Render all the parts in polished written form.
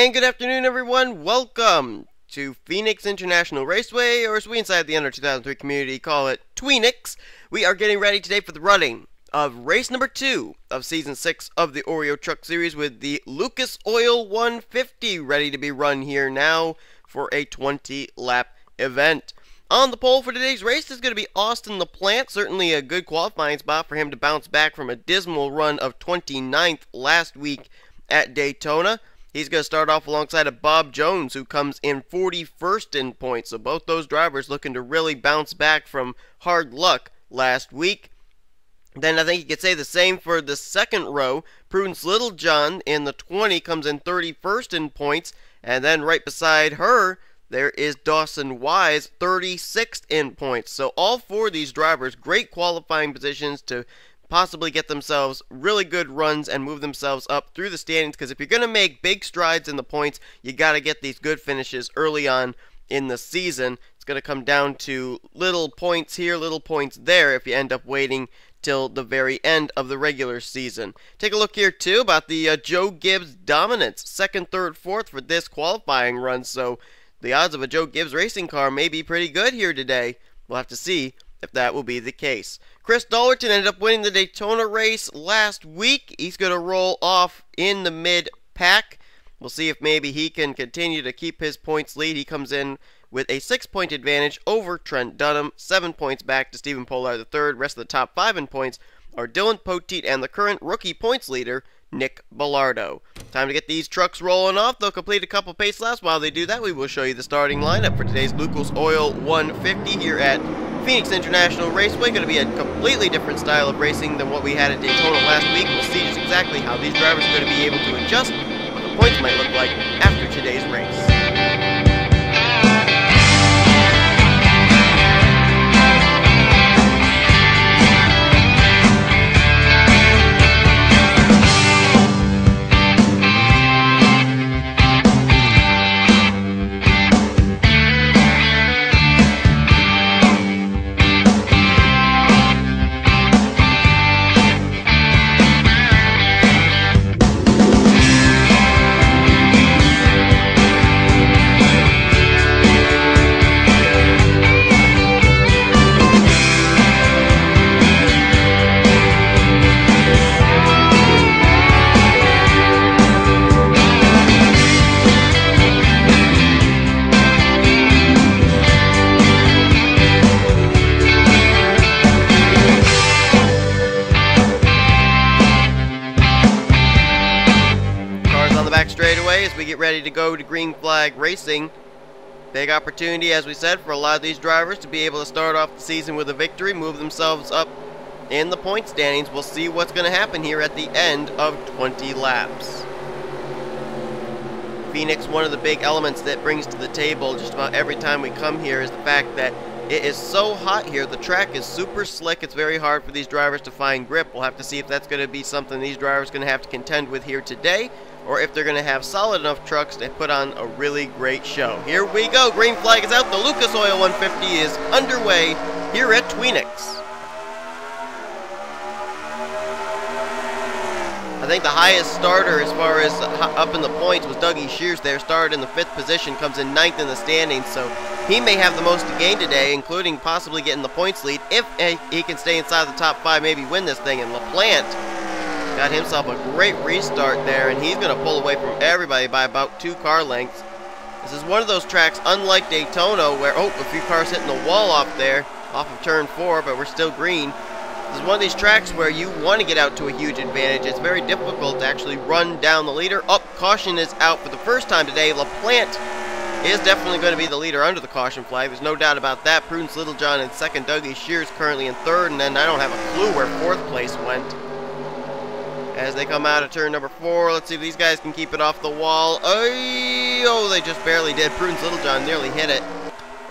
And good afternoon, everyone. Welcome to Phoenix International Raceway, or as we inside the Under 2003 community call it, Twinex. We are getting ready today for the running of race number 2 of Season 6 of the Oreo Truck Series with the Lucas Oil 150 ready to be run here now for a 20-lap event. On the pole for today's race is going to be Austin LaPlante. Certainly a good qualifying spot for him to bounce back from a dismal run of 29th last week at Daytona. He's going to start off alongside of Bob Jones, who comes in 41st in points. So both those drivers looking to really bounce back from hard luck last week. Then I think you could say the same for the second row. Prudence Littlejohn in the 20 comes in 31st in points. And then right beside her, there is Dawson Wise, 36th in points. So all four of these drivers, great qualifying positions to possibly get themselves really good runs and move themselves up through the standings, because if you're going to make big strides in the points, you got to get these good finishes early on in the season. It's going to come down to little points here, little points there if you end up waiting till the very end of the regular season. Take a look here too about the Joe Gibbs dominance, 2nd, 3rd, 4th for this qualifying run. So the odds of a Joe Gibbs racing car may be pretty good here today. We'll have to see if that will be the case. Chris Dollerton ended up winning the Daytona race last week. He's going to roll off in the mid-pack. We'll see if maybe he can continue to keep his points lead. He comes in with a 6-point advantage over Trent Dunham, 7 points back to Stephen Pollard III. Rest of the top 5 in points are Dylan Poteet and the current rookie points leader, Nick Bellardo. Time to get these trucks rolling off. They'll complete a couple pace laps. While they do that, we will show you the starting lineup for today's Lucas Oil 150 here at Phoenix International Raceway. Going to be a completely different style of racing than what we had at Daytona last week. We'll see just exactly how these drivers are going to be able to adjust, what the points might look like after today's race. Straightaway as we get ready to go to green flag racing. Big opportunity, as we said, for a lot of these drivers to be able to start off the season with a victory, move themselves up in the point standings. We'll see what's going to happen here at the end of 20 laps. Phoenix, one of the big elements that brings to the table just about every time we come here is the fact that it is so hot here. The track is super slick. It's very hard for these drivers to find grip. We'll have to see if that's going to be something these drivers are going to have to contend with here today, or if they're going to have solid enough trucks to put on a really great show. Here we go. Green flag is out. The Lucas Oil 150 is underway here at Twinex. I think the highest starter as far as up in the points was Dougie Shears there. Started in the 5th position, comes in 9th in the standings, so he may have the most to gain today, including possibly getting the points lead if he can stay inside the top 5, maybe win this thing. And LaPlante got himself a great restart there, and he's going to pull away from everybody by about 2 car lengths. This is one of those tracks, unlike Daytona, where, a few cars hitting the wall off there, off of turn 4, but we're still green. This is one of these tracks where you want to get out to a huge advantage. It's very difficult to actually run down the leader. Caution is out for the first time today. LaPlante is definitely going to be the leader under the caution flag. There's no doubt about that. Prudence Littlejohn in 2nd, Dougie Shears currently in 3rd, and then I don't have a clue where 4th place went. As they come out of turn number 4, let's see if these guys can keep it off the wall. Oh, they just barely did. Prudence Littlejohn nearly hit it.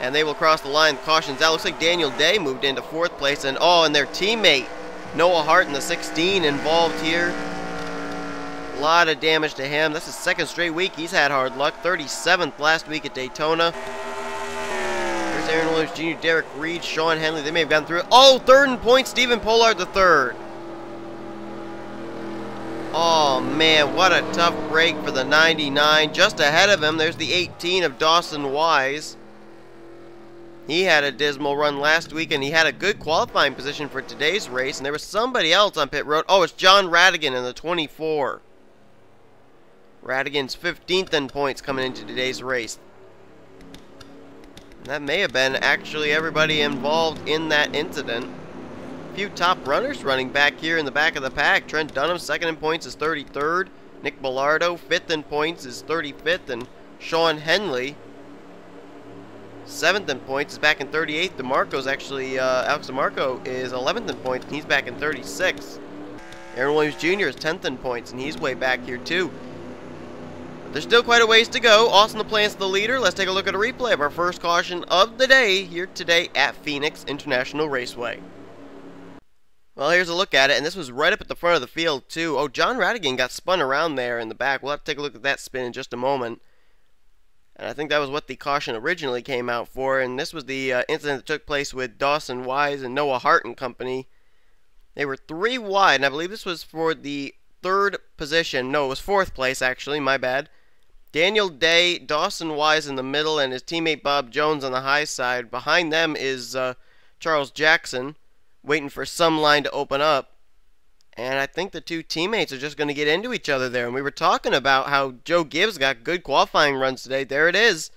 And they will cross the line. Caution's out. Looks like Daniel Day moved into 4th place. And their teammate, Noah Hart in the 16 involved here. A lot of damage to him. That's his 2nd straight week. He's had hard luck. 37th last week at Daytona. There's Aaron Williams Jr., Derek Reed, Sean Henley. They may have gone through it. 3rd in points, Stephen Pollard III. Oh man, what a tough break for the 99. Just ahead of him, there's the 18 of Dawson Wise. He had a dismal run last week, and he had a good qualifying position for today's race. And there was somebody else on pit road. Oh, it's John Radigan in the 24. Radigan's 15th in points coming into today's race. And that may have been actually everybody involved in that incident. A few top runners running back here in the back of the pack. Trent Dunham, 2nd in points, is 33rd. Nick Bellardo, 5th in points, is 35th. And Sean Henley, 7th in points, is back in 38th. DeMarco's actually, Alex DeMarco is 11th in points, and he's back in 36th. Aaron Williams Jr. is 10th in points, and he's way back here too. But there's still quite a ways to go. Austin LaPlante's the leader. Let's take a look at a replay of our first caution of the day here today at Phoenix International Raceway. Well, here's a look at it, and this was right up at the front of the field too. Oh, John Radigan got spun around there in the back. We'll have to take a look at that spin in just a moment. And I think that was what the caution originally came out for. And this was the incident that took place with Dawson Wise and Noah Hart and company. They were 3 wide, and I believe this was for the 3rd position. No, it was 4th place, actually. My bad. Daniel Day, Dawson Wise in the middle, and his teammate Bob Jones on the high side. Behind them is Charles Jackson, waiting for some line to open up. And I think the two teammates are just going to get into each other there. And we were talking about how Joe Gibbs got good qualifying runs today. There it is.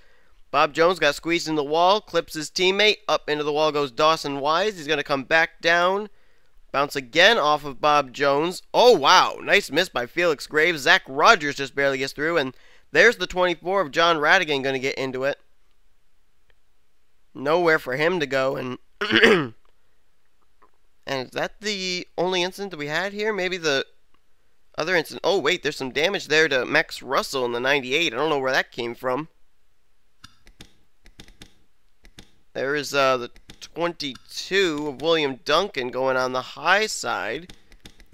Bob Jones got squeezed in the wall, clips his teammate. Up into the wall goes Dawson Wise. He's going to come back down. Bounce again off of Bob Jones. Oh, wow. Nice miss by Felix Graves. Zach Rogers just barely gets through. And there's the 24 of John Radigan going to get into it. Nowhere for him to go. And... And is that the only incident that we had here? Maybe the other incident. Oh, wait, there's some damage there to Max Russell in the 98. I don't know where that came from. There is the 22 of William Duncan going on the high side.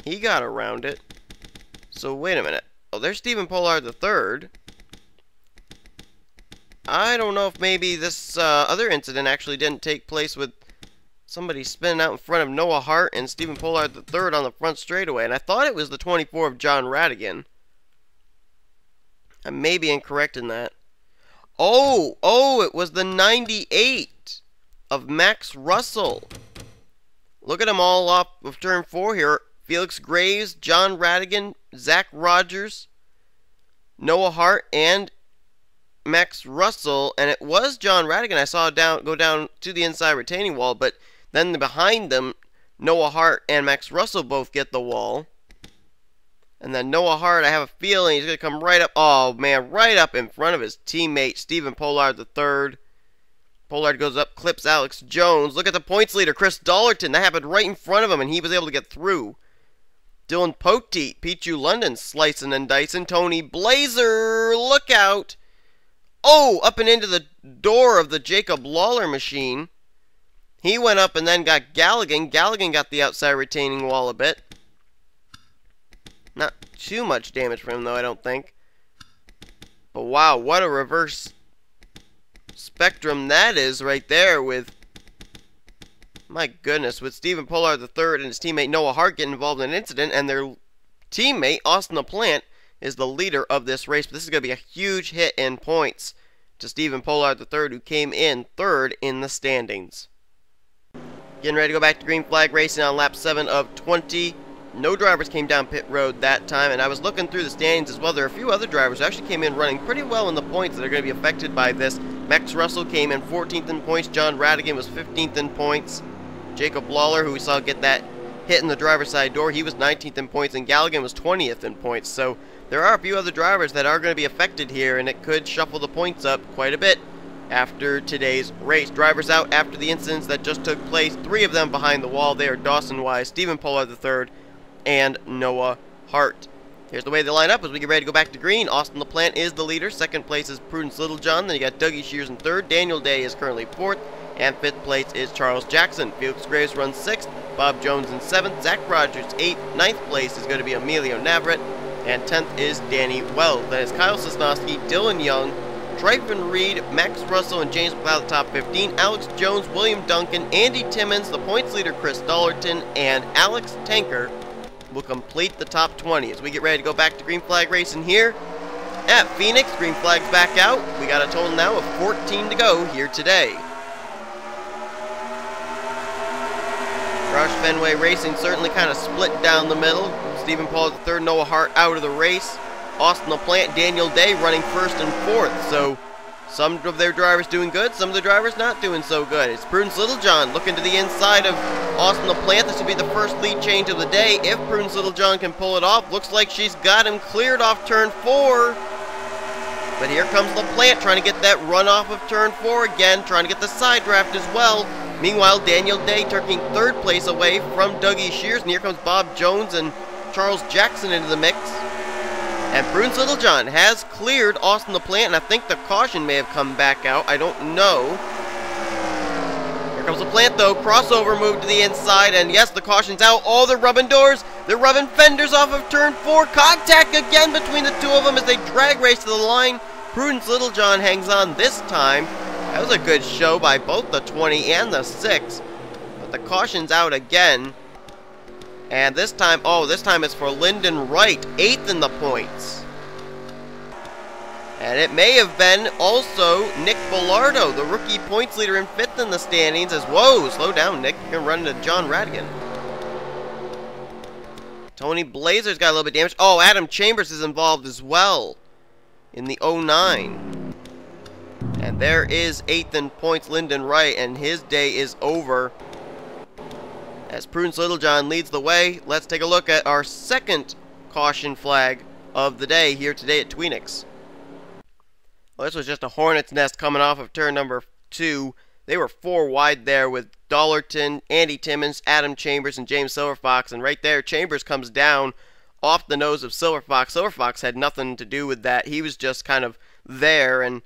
He got around it. So, wait a minute. Oh, there's Stephen Pollard III. I don't know if maybe this other incident actually didn't take place with somebody spinning out in front of Noah Hart and Stephen Pollard III on the front straightaway. And I thought it was the 24 of John Radigan. I may be incorrect in that. Oh, it was the 98 of Max Russell. Look at them all off of turn 4 here. Felix Graves, John Radigan, Zach Rogers, Noah Hart, and Max Russell. And it was John Radigan I saw go down to the inside retaining wall, but then behind them, Noah Hart and Max Russell both get the wall. And then Noah Hart, I have a feeling he's going to come right up, oh man, right up in front of his teammate, Stephen Pollard III. Pollard goes up, clips Alex Jones. Look at the points leader, Chris Dollerton. That happened right in front of him, and he was able to get through. Dylan Poteet, Pichu London, slicing and dicing. Tony Blazer, look out. Oh, up and into the door of the Jacob Lawler machine. He went up and then got Galligan. Galligan got the outside retaining wall a bit. Not too much damage for him, though, I don't think. But wow, what a reverse spectrum that is right there with, my goodness, with Stephen Pollard III and his teammate Noah Hart getting involved in an incident, and their teammate, Austin LaPlante, is the leader of this race. But this is going to be a huge hit in points to Stephen Pollard III, who came in 3rd in the standings. Getting ready to go back to green flag racing on lap 7 of 20. No drivers came down pit road that time, and I was looking through the standings as well. There are a few other drivers who actually came in running pretty well in the points that are going to be affected by this. Max Russell came in 14th in points. John Radigan was 15th in points. Jacob Lawler, who we saw get that hit in the driver's side door, he was 19th in points, and Galligan was 20th in points. So there are a few other drivers that are going to be affected here, and it could shuffle the points up quite a bit after today's race. Drivers out after the incidents that just took place. 3 of them behind the wall. They are Dawson Wise, Stephen Pollard III, and Noah Hart. Here's the way they line up as we get ready to go back to green. Austin LaPlante is the leader. 2nd place is Prudence Littlejohn. Then you got Dougie Shears in 3rd. Daniel Day is currently 4th. And 5th place is Charles Jackson. Felix Graves runs 6th. Bob Jones in 7th. Zach Rogers 8th. 9th place is going to be Emilio Navarrete. And 10th is Danny Wells. Then it's Kyle Sosnowski, Dylan Young, Tryfon Reed, Max Russell, and James McLeod, the top 15. Alex Jones, William Duncan, Andy Timmons, the points leader Chris Dollerton, and Alex Tanker will complete the top 20 as we get ready to go back to green flag racing here at Phoenix. Green flag's back out. We got a total now of 14 to go here today. Roush Fenway Racing certainly kind of split down the middle. Stephen Paul III, Noah Hart out of the race. Austin LaPlante, Daniel Day running first and fourth. So some of their drivers doing good, some of the drivers not doing so good. It's Prudence Littlejohn looking to the inside of Austin LaPlante. This will be the first lead change of the day if Prudence Littlejohn can pull it off. Looks like she's got him cleared off turn 4. But here comes LaPlante trying to get that run off of turn 4 again, trying to get the side draft as well. Meanwhile, Daniel Day taking third place away from Dougie Shears, and here comes Bob Jones and Charles Jackson into the mix. And Prudence Littlejohn has cleared Austin LaPlante, and I think the caution may have come back out. I don't know. Here comes LaPlante, though. Crossover move to the inside, and yes, the caution's out. Oh, they're rubbing doors. They're rubbing fenders off of turn 4. Contact again between the two of them as they drag race to the line. Prudence Littlejohn hangs on this time. That was a good show by both the 20 and the 6. But the caution's out again. And this time, oh, this time it's for Lyndon Wright, 8th in the points. And it may have been also Nick Bellardo, the rookie points leader, in 5th in the standings. As, whoa, slow down, Nick. You're going to run into John Radigan. Tony Blazer's got a little bit damaged. Oh, Adam Chambers is involved as well in the 09. And there is 8th in points, Lyndon Wright, and his day is over. As Prudence Littlejohn leads the way, let's take a look at our second caution flag of the day here today at Twinex. Well, this was just a hornet's nest coming off of turn number 2. They were 4 wide there with Dollarton, Andy Timmons, Adam Chambers, and James Silverfox. And right there, Chambers comes down off the nose of Silverfox. Silverfox had nothing to do with that. He was just kind of there, and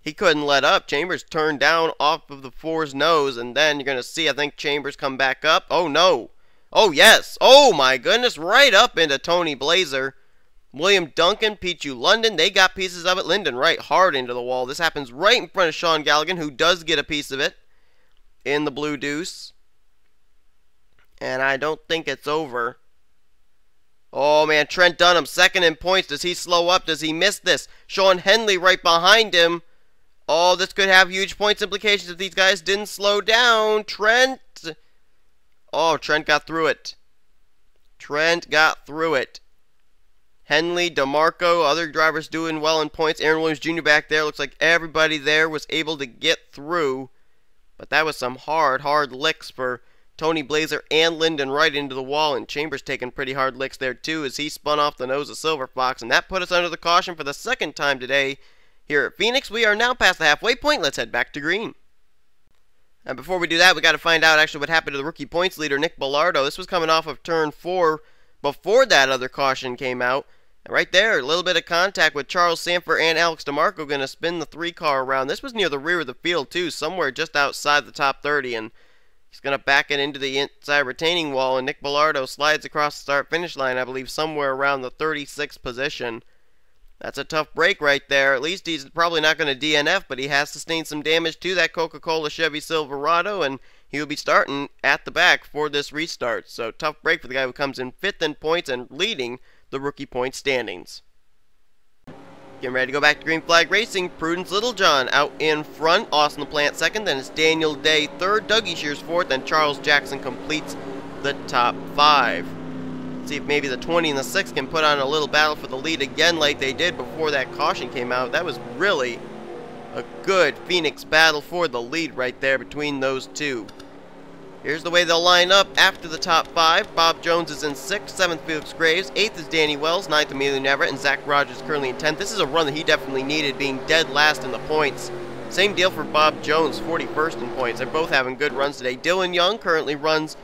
he couldn't let up. Chambers turned down off of the 4's nose, and then you're going to see, I think, Chambers come back up. Oh, no. Oh, yes. Oh, my goodness. Right up into Tony Blazer. William Duncan, Pichu London, they got pieces of it. Lyndon Wright hard into the wall. This happens right in front of Sean Galligan, who does get a piece of it in the Blue Deuce. And I don't think it's over. Oh, man, Trent Dunham, second in points. Does he slow up? Does he miss this? Sean Henley right behind him. Oh, this could have huge points implications if these guys didn't slow down. Trent. Oh, Trent got through it. Trent got through it. Henley, DeMarco, other drivers doing well in points. Aaron Williams Jr. back there. Looks like everybody there was able to get through. But that was some hard licks for Tony Blazer and Lyndon Wright into the wall. And Chambers taking pretty hard licks there too as he spun off the nose of Silverfox. And that put us under the caution for the second time today. Here at Phoenix, we are now past the halfway point. Let's head back to green. And before we do that, we got to find out actually what happened to the rookie points leader, Nick Bellardo. This was coming off of turn 4 before that other caution came out. And right there, a little bit of contact with Charles Sanford and Alex DeMarco going to spin the 3-car around. This was near the rear of the field, too, somewhere just outside the top 30. And he's going to back it into the inside retaining wall. And Nick Bellardo slides across the start-finish line, I believe, somewhere around the 36th position. That's a tough break right there. At least he's probably not going to DNF, but he has sustained some damage to that Coca-Cola Chevy Silverado, and he will be starting at the back for this restart. So tough break for the guy who comes in 5th in points and leading the rookie point standings. Getting ready to go back to green flag racing. Prudence Littlejohn out in front. Austin LaPlante second. Then it's Daniel Day third. Dougie Shears fourth. And Charles Jackson completes the top 5. See if maybe the 20 and the 6 can put on a little battle for the lead again like they did before that caution came out. That was really a good Phoenix battle for the lead right there between those two. Here's the way they'll line up after the top 5. Bob Jones is in 6th, 7th Felix Graves, 8th is Danny Wells, 9th Emilio Everett, and Zach Rogers currently in 10th. This is a run that he definitely needed, being dead last in the points. Same deal for Bob Jones, 41st in points. They're both having good runs today. Dylan Young currently runs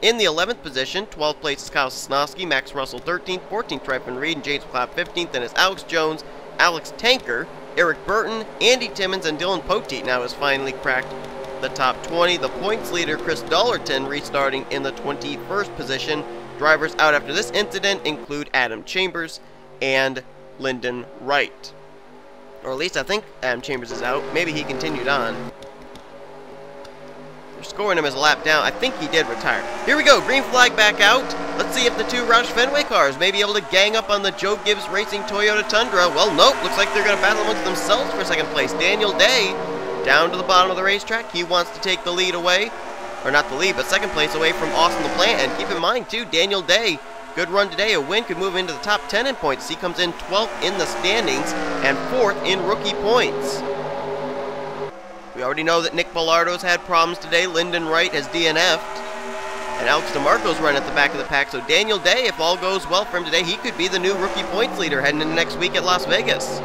in the 11th position. 12th place is Kyle Sosnowski, Max Russell 13th, 14th Trifon Reed, and James McLeod 15th. Then is Alex Jones, Alex Tanker, Eric Burton, Andy Timmons, and Dylan Poteet now has finally cracked the top 20. The points leader, Chris Dollarton, restarting in the 21st position. Drivers out after this incident include Adam Chambers and Lyndon Wright. Or at least I think Adam Chambers is out. Maybe he continued on. They're scoring him as a lap down. I think he did retire. Here we go. Green flag back out. Let's see if the two Roush Fenway cars may be able to gang up on the Joe Gibbs Racing Toyota Tundra. Well, nope. Looks like they're going to battle amongst themselves for second place. Daniel Day down to the bottom of the racetrack. He wants to take the lead away. Or not the lead, but second place away from Austin LaPlante. And keep in mind, too, Daniel Day, good run today. A win could move into the top 10 in points. He comes in 12th in the standings and 4th in rookie points. We already know that Nick Ballardo's had problems today. Lyndon Wright has DNF'd. And Alex DeMarco's running at the back of the pack. So Daniel Day, if all goes well for him today, he could be the new rookie points leader heading into next week at Las Vegas.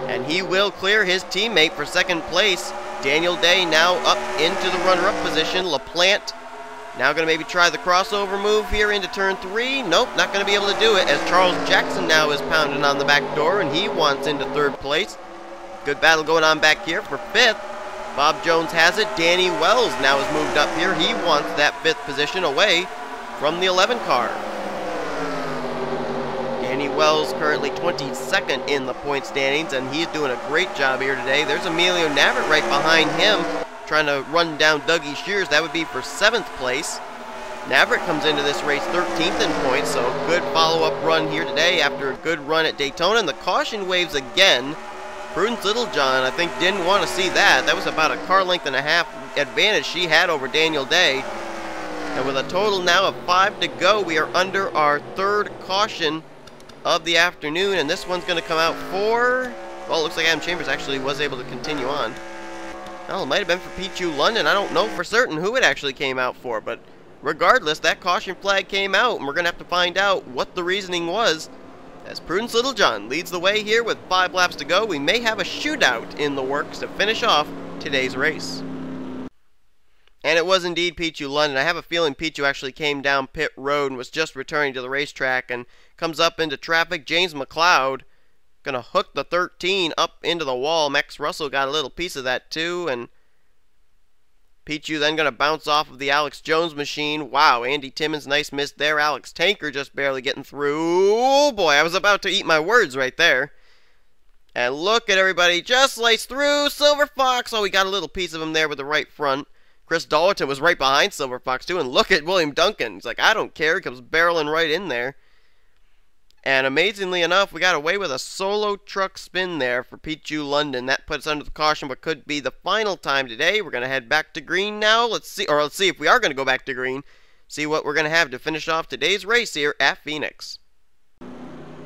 And he will clear his teammate for second place. Daniel Day now up into the runner-up position. LaPlante now going to maybe try the crossover move here into turn 3. Nope, not going to be able to do it, as Charles Jackson now is pounding on the back door, and he wants into third place. Good battle going on back here for 5th. Bob Jones has it. Danny Wells now has moved up here. He wants that 5th position away from the 11 car. Danny Wells currently 22nd in the point standings, and he's doing a great job here today. There's Emilio Navert right behind him, trying to run down Dougie Shears. That would be for 7th place. Navert comes into this race 13th in points, so good follow-up run here today after a good run at Daytona. And the caution waves again. Prudence Littlejohn, I think, didn't want to see that. That was about a car length and a half advantage she had over Daniel Day. And with a total now of 5 to go, we are under our 3rd caution of the afternoon. And this one's going to come out for... well, it looks like Adam Chambers actually was able to continue on. Well, it might have been for Pichu London. I don't know for certain who it actually came out for. But regardless, that caution flag came out, and we're going to have to find out what the reasoning was. As Prudence Littlejohn leads the way here with 5 laps to go, we may have a shootout in the works to finish off today's race. And it was indeed Pichu London. I have a feeling Pichu actually came down pit road and was just returning to the racetrack and comes up into traffic. James McLeod going to hook the 13 up into the wall. Max Russell got a little piece of that too, and Pichu then going to bounce off of the Alex Jones machine. Wow, Andy Timmons, nice miss there. Alex Tanker just barely getting through. Oh boy, I was about to eat my words right there. And look at everybody, just sliced through. Silver Fox, oh, we got a little piece of him there with the right front. Chris Dollerton was right behind Silver Fox too, and look at William Duncan. He's like, I don't care, he comes barreling right in there. And amazingly enough, we got away with a solo truck spin there for Pichu London. That puts us under the caution, but could be the final time today. We're going to head back to green now. Let's see if we are going to go back to green. See what we're going to have to finish off today's race here at Phoenix.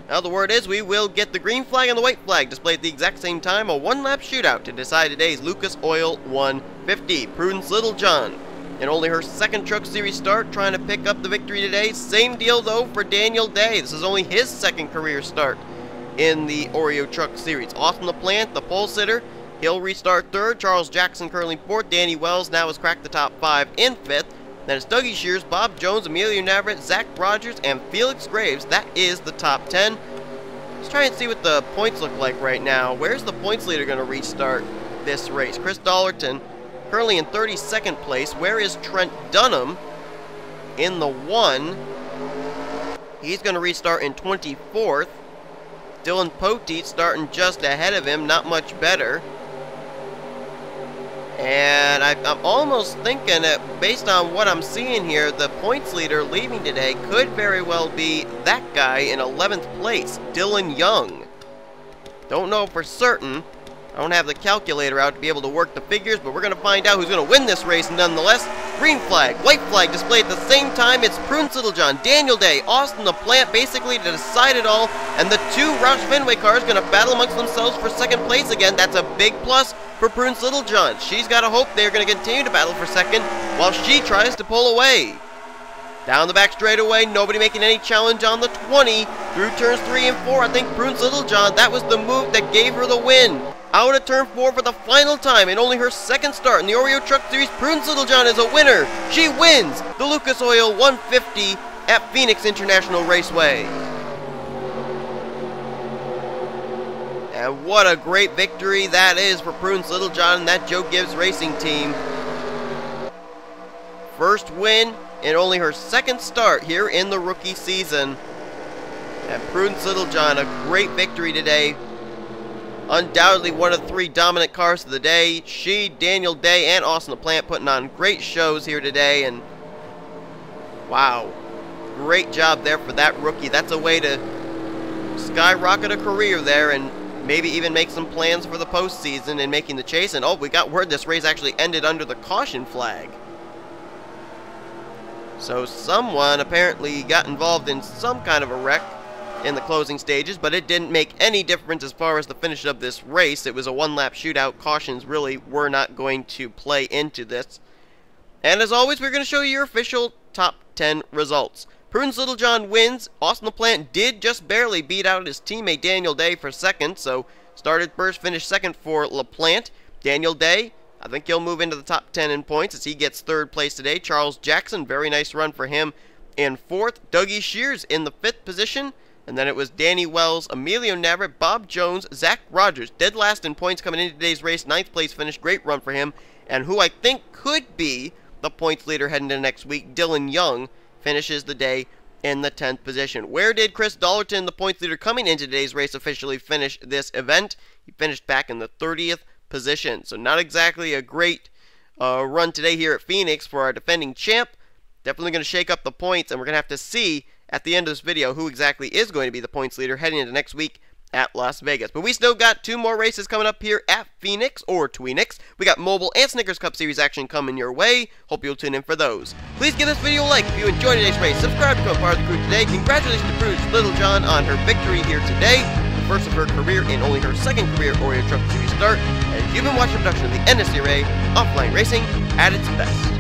Now the word is we will get the green flag and the white flag displayed at the exact same time. A one-lap shootout to decide today's Lucas Oil 150. Prudence Littlejohn, in only her 2nd Truck Series start, trying to pick up the victory today. Same deal, though, for Daniel Day. This is only his 2nd career start in the Oreo Truck Series. Austin LaPlante, the pole sitter, he'll restart 3rd. Charles Jackson currently 4th. Danny Wells now has cracked the top 5 in 5th. Then it's Dougie Shears, Bob Jones, Emilio Navert, Zach Rogers, and Felix Graves. That is the top 10. Let's try and see what the points look like right now. Where's the points leader going to restart this race? Chris Dollerton, currently in 32nd place. Where is Trent Dunham in the 1? He's going to restart in 24th. Dylan Poteet starting just ahead of him, not much better. And I'm almost thinking that based on what I'm seeing here, the points leader leaving today could very well be that guy in 11th place, Dylan Young. Don't know for certain. I don't have the calculator out to be able to work the figures, but we're going to find out who's going to win this race nonetheless. Green flag, white flag displayed at the same time. It's Prudence Littlejohn, Daniel Day, Austin LaPlante basically to decide it all. And the 2 Roush Fenway cars going to battle amongst themselves for 2nd place again. That's a big plus for Prudence Littlejohn. She's got to hope they're going to continue to battle for 2nd while she tries to pull away. Down the back straightaway, nobody making any challenge on the 20. Through turns 3 and 4, I think Prudence Littlejohn, that was the move that gave her the win. Out of turn 4 for the final time in only her 2nd start in the Oreo Truck Series, Prudence Littlejohn is a winner. She wins the Lucas Oil 150 at Phoenix International Raceway. And what a great victory that is for Prudence Littlejohn and that Joe Gibbs Racing team. First win in only her 2nd start here in the rookie season. And Prudence Littlejohn, a great victory today. Undoubtedly one of the 3 dominant cars of the day. She, Daniel Day, and Austin LaPlante putting on great shows here today, and wow, great job there for that rookie. That's a way to skyrocket a career there and maybe even make some plans for the postseason and making the chase. And oh, we got word this race actually ended under the caution flag. So someone apparently got involved in some kind of a wreck in the closing stages, but it didn't make any difference as far as the finish of this race. It was a one-lap shootout. Cautions really were not going to play into this. And as always, we're going to show you your official top 10 results. Prudence Littlejohn wins. Austin LaPlante did just barely beat out his teammate Daniel Day for second, so started first, finished second for LaPlante. Daniel Day, I think he'll move into the top 10 in points as he gets third place today. Charles Jackson, very nice run for him in fourth. Dougie Shears in the 5th position. And then it was Danny Wells, Emilio Navarrete, Bob Jones, Zach Rogers, dead last in points coming into today's race. 9th place finish, great run for him. And who I think could be the points leader heading into next week, Dylan Young, finishes the day in the 10th position. Where did Chris Dollerton, the points leader coming into today's race, officially finish this event? He finished back in the 30th position. So not exactly a great run today here at Phoenix for our defending champ. Definitely going to shake up the points, and we're going to have to see at the end of this video who exactly is going to be the points leader heading into next week at Las Vegas. But we still got 2 more races coming up here at Phoenix, or Twinex. We got Mobile and Snickers Cup Series action coming your way. Hope you'll tune in for those. Please give this video a like if you enjoyed today's race. Subscribe to become part of the crew today. Congratulations to Prudence Littlejohn on her victory here today. The first of her career and only her 2nd career Oreo Truck Series start. And you've been watching a production of the NNSCRA Offline Racing at its best.